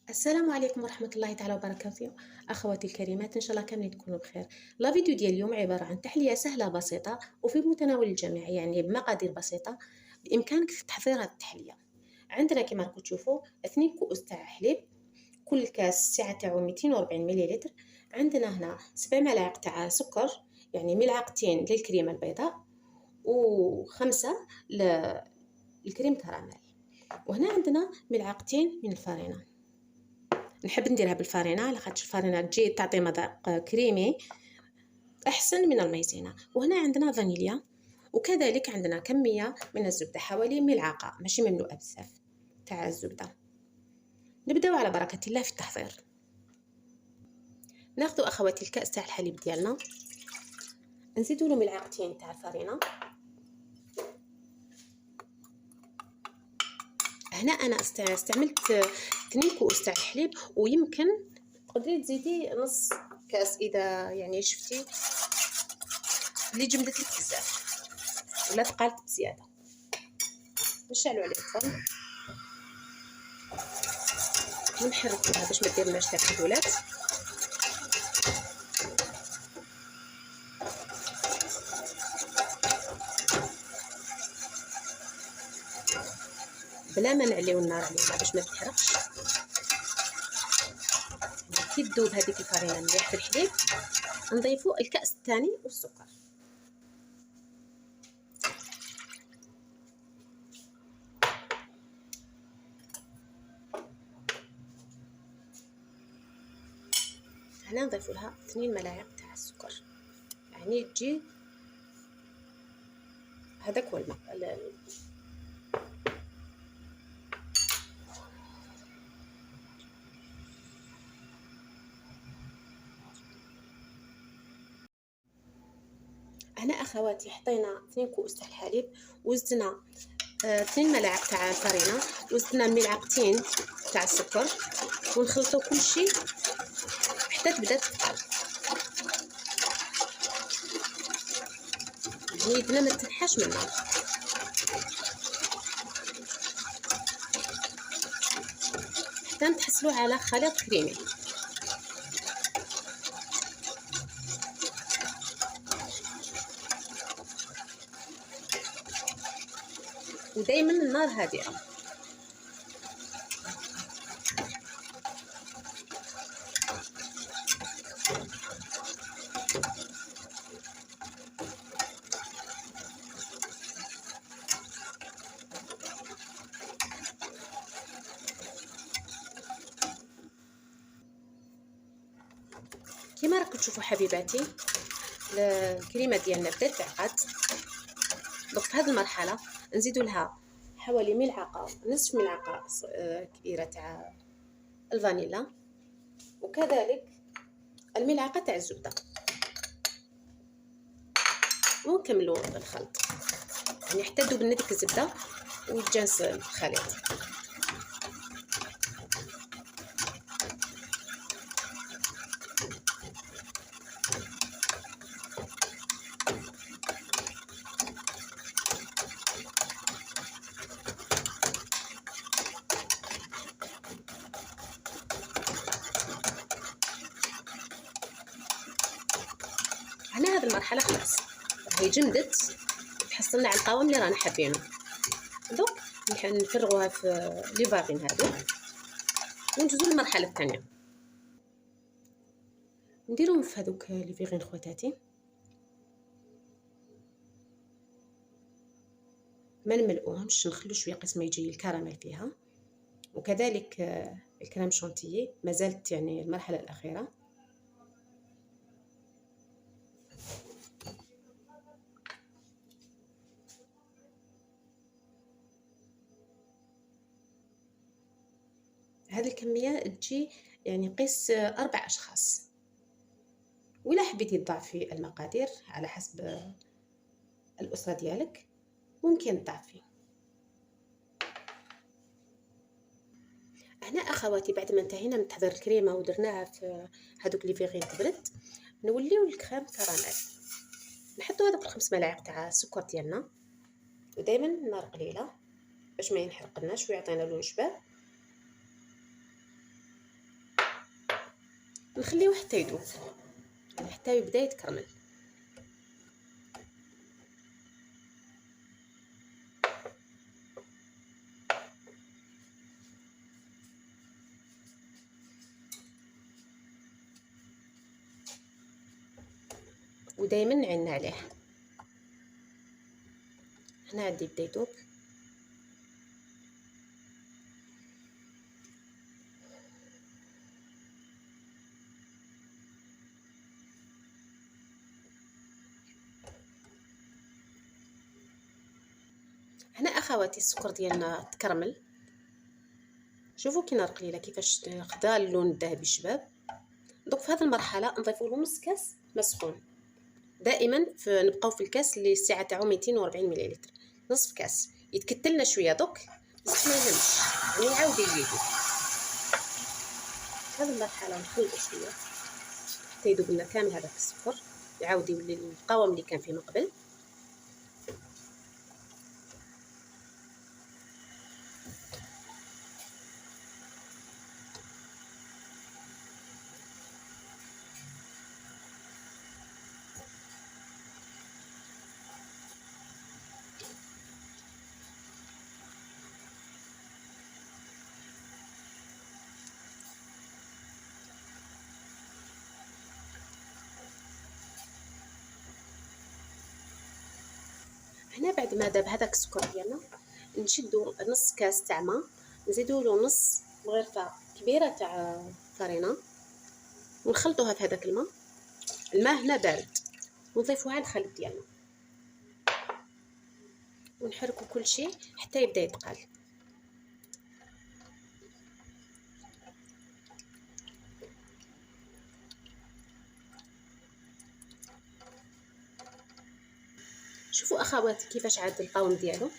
السلام عليكم ورحمة الله تعالى وبركاته. أخواتي الكريمات، إن شاء الله كاملين تكونوا بخير. لا فيديو ديال اليوم عبارة عن تحلية سهلة بسيطة وفي متناول الجميع، يعني بمقادير بسيطة بإمكانك في تحضير هذه التحلية. عندنا كما راكم تشوفوا 2 كؤوس تاع حليب، كل كاس السعة تاعو 240 مليلتر. عندنا هنا 7 ملاعق تاع سكر، يعني ملعقتين للكريمة البيضاء وخمسة للكريم كراميل. وهنا عندنا ملعقتين من الفارينة. نحب نديرها بالفارينة على خاطر الفارينة تجي تعطي مذاق كريمي احسن من المايزينا. وهنا عندنا فانيليا، وكذلك عندنا كمية من الزبدة، حوالي ملعقة ماشي مملوءة بزاف تاع الزبدة. نبداو على بركة الله في التحضير. ناخذ اخواتي الكأس تاع الحليب ديالنا، نزيدوا له ملعقتين تاع الفارينة. هنا انا استعملت 2 كؤوس تاع الحليب، ويمكن تقدري تزيدي نص كاس اذا يعني شفتي اللي جمدت لك بزاف ولا ثقلت بزياده. نشعلوا عليه الفرن ونحركوها باش ما ديرناش تكتلات. بلا ما نعليو النار عليها باش ما تحرقش. كي تذوب هذيك الفرينه مليح في الحليب نضيفوا الكأس الثاني والسكر. هنا نضيفوا لها 2 ملاعق تاع السكر، يعني تجي هذاك هو الماء. هنا اخواتي حطينا 2 كؤوس تاع الحليب، وزدنا 2 ملاعق تاع الفرينه، وزدنا ملعقتين تاع السكر، ونخلطوا كل شيء حتى تبدا تثقل. يدنا ما تنحاش من النار. حتى نتحصلوا على خليط كريمي. ودائما النار هادئه. كما راكم تشوفوا حبيباتي، الكريمه ديالنا بدات تعقد. دونك في هذه المرحله نزيدوا لها حوالي ملعقه، نصف ملعقه كبيره تاع الفانيلا، وكذلك الملعقه تاع الزبده، ونكملوا الخلط يعني حتى تذوب لنا ديك الزبده ويتجانس الخليط. هنا هذه المرحله خلاص هي جمدت، تحصلنا على القوام اللي رانا حابينه. دوك نفرغوها في لي فارين هذو ونجوزو للمرحله الثانيه. نديروهم في هذوك لي فيغين خواتاتي، ما نملؤوهمش، نخلو شويه قسمه يجي الكراميل فيها، وكذلك الكريم شانتيي ما زالت يعني المرحله الاخيره. هذه الكميه تجي يعني قيس 4 أشخاص، ولا حبيتي تضاعفي المقادير على حسب الأسرة ديالك ممكن تضاعفي. هنا اخواتي بعد ما انتهينا من تحضير الكريمه ودرناها في هذوك لي فيغين تبرد، نوليو الكريم كراميل. نحطوا هذوك 5 ملاعق تاع السكر ديالنا، ودائما النار قليله باش ما ينحرقناش ويعطينا لون شباب. نخليه حتى يذوب، حتى يبدا يتكرمل. ودائما نعن عليه. هنا عندي بدا يذوب. هنا اخواتي السكر ديالنا تكرمل، شوفوا كي نار قليله كيفاش خدا اللون الذهبي الشباب. دوك في هذه المرحله نضيفوا له نص كاس ماء سخون. دائما نبقاو في الكاس اللي السعه تاعو 240 مليلتر، نصف كاس. يتكتلنا شويه دوك بصح ما يهمش، يعني يعاود يزيدو. في هذه المرحله نخلطوا شويه حتى يذوب لنا كامل هذاك السكر، يعاود يولي القوام اللي كان فيه من قبل. هنا بعد ما داب هذاك السكر ديالنا نشدو نص كاس تاع ماء، نزيدو له نص مغرفه كبيره تاع فرينه ونخلطوها في هذاك الماء. الماء هنا بارد، ونضيفوها على الخليط ديالنا ونحركو كل شيء حتى يبدا يتقال. شوفوا اخواتي كيفاش عاد القوام ديالو.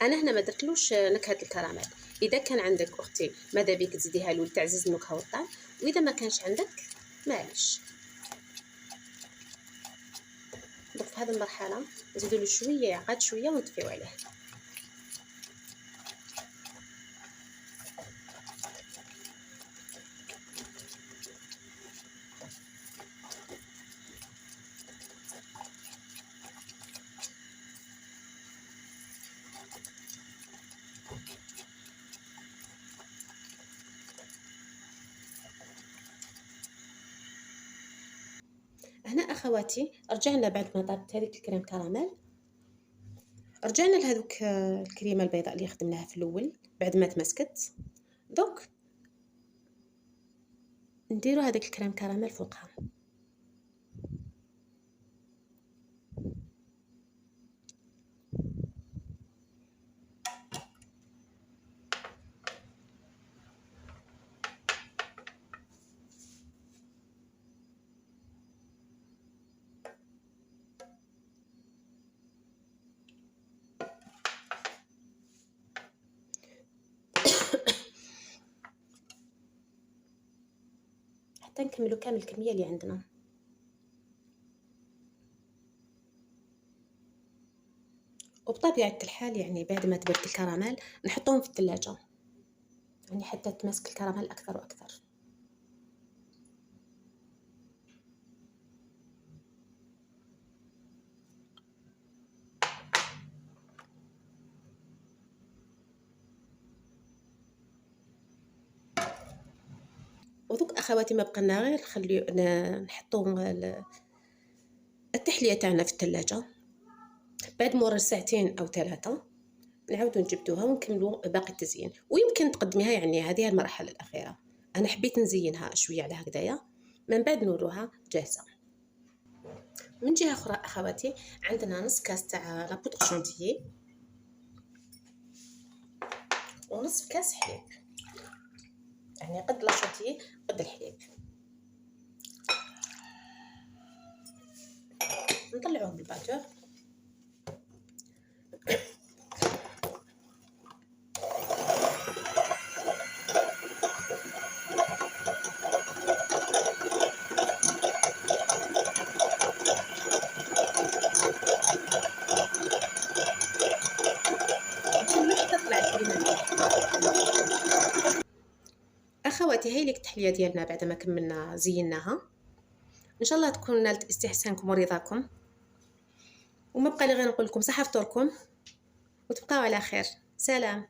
انا هنا ما درتلوش نكهه الكراميل. اذا كان عندك اختي ماذا بيك تزيديها له لتعزيز النكهه والطعم، واذا ما كانش عندك معليش. دوك في هذه المرحله نزيدوا له شويه عاد شويه ونطفيو عليه. هنا اخواتي رجعنا بعد ما طابت هذيك الكريم كراميل، رجعنا لهذوك الكريمه البيضاء اللي خدمناها في الاول بعد ما تمسكت. دوك نديروا هذيك الكريم كراميل فوقها. حتى نكملوا كامل الكميه اللي عندنا. وبطبيعه الحال يعني بعد ما تبرد الكراميل نحطهم في الثلاجه، يعني حتى تمسك الكراميل اكثر واكثر. ودوك اخواتي ما بقينا غير نخليو نحطو التحليه تاعنا في الثلاجه. بعد مرور ساعتين او 3 نعاودو نجبدوها ونكملوا باقي التزيين. ويمكن تقدميها، يعني هذه المرحله الاخيره. انا حبيت نزينها شويه على هكذايا، من بعد نوروها جاهزه. من جهه اخرى اخواتي عندنا نص كاس تاع لا بودر شونتيي ونصف كاس حليب، يعني قد لا شونتيي قد الحليب. نطلعوه بالباتور. اخواتي هاي لك التحليه ديالنا بعد ما كملنا زيناها. ان شاء الله تكون نالت استحسانكم ورضاكم، وما بقى لي غير نقول لكم صحه فطوركم وتبقاو على خير. سلام.